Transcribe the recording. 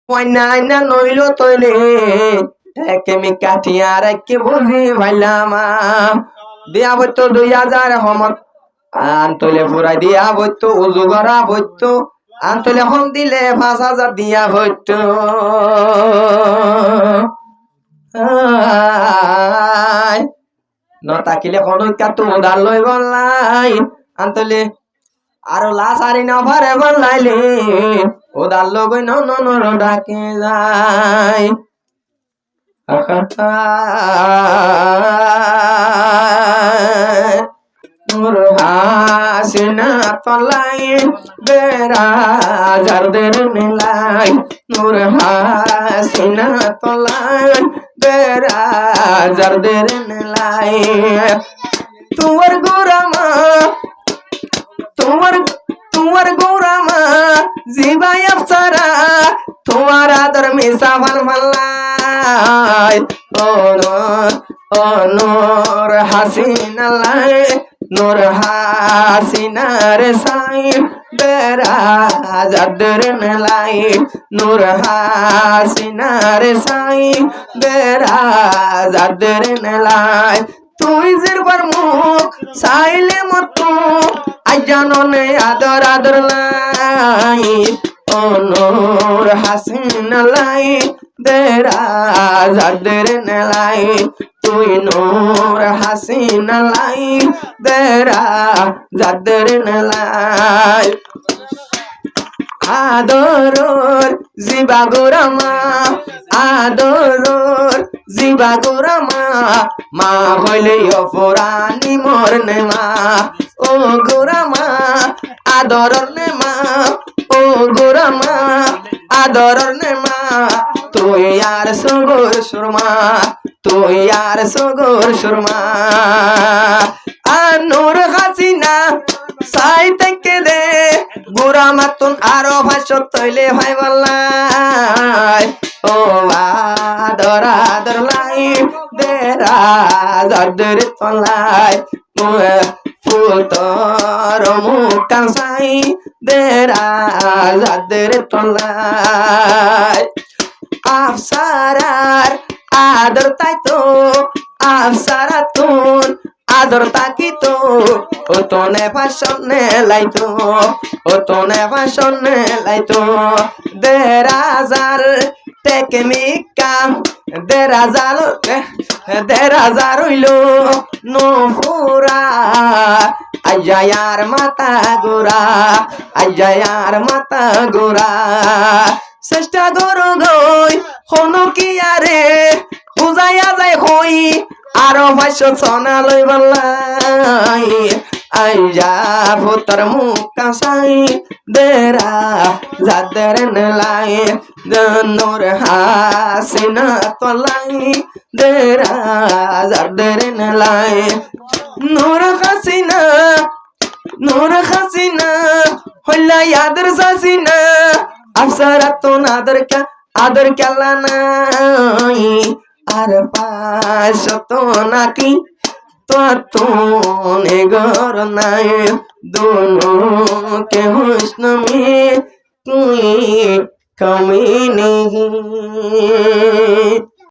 না নইল তৈলে একেমি কাঠিয়া রেখে বুঝি ভাইলাম দিয়া বইতো 2000 হমত আন্তলে ফুরাই দিয়া বইতো উজু করা বইতো আন্তলে হম দিলে 5000 দিয়া বইতো নতাকিলে খনকা তো উদার লই বললাই আন্তলে আরো লাসারি না পারে বললাইলে উদার লগই নন ডাকে যায় নূর হাসিনা তলাই বেরাজারদের মিলাই নূর হাসিনা তলাই বেরাজারদের মিলাই তোমার গোরামা তোমার গোরামা জিবাই আফসারা তোমার আদর মিশা ভালাই ও নূর হাসিনা লাই নূর হাসিনার সাই বেরাজাদের লাই নূর হাসিনার সাই বেরাজাদের লাই তুই যেরবার মুখ চাইলে মতো আজাননে আদর লাই ও নূর হাসিনা লাই বেরাজাদের লাই তুই নূর হাসিনা লাই বেরাজাদের লাই আদরর জিবা গোরামা আদরর জিবা গোরামা মা হইলে অপরানি মরনে মা ও গোরামা আদরর নে মা ও গোরামা আদরর নে মা তুই আর সগর সুরমা তুই আর সগর সুরমা নূর হাসিনা সাই থেকে দে গোরামা তুন আরো ভাষ্য তৈলে ভাই বললাই ও আদর লাই বেরাজাদের তলাই ফুল তোর মুখ সাই বেরাজাদের তলাই আফসারার আদর তাই তো আফসারা তুন আদর তাকি তো ও তোনে ভাষণে লাইতো ও তোনে ভাষণে লাইতো দেরাজার টেকনিকা দেরাজার হইলো নুপুরা আজায়ার মাতা গোরা আজায়ার মাতা গোরা চেষ্টা করো গই হনো কি আরে বুঝাইয়া যায় হই আরো ভাষ্য সোনা লই বললাই আইজা ভোতর মুখ কাঁসাই দেরা যাদের লাই নূর হাসিনা তলাই দেরা যাদের লাই নূর হাসিনা হইলা আদর সাসিনা আফসারা তো আদর কেলা নাই আর পাশ তো নাকি তোনে গর নাই দোনো কে হুসন মে তুই কমি নেই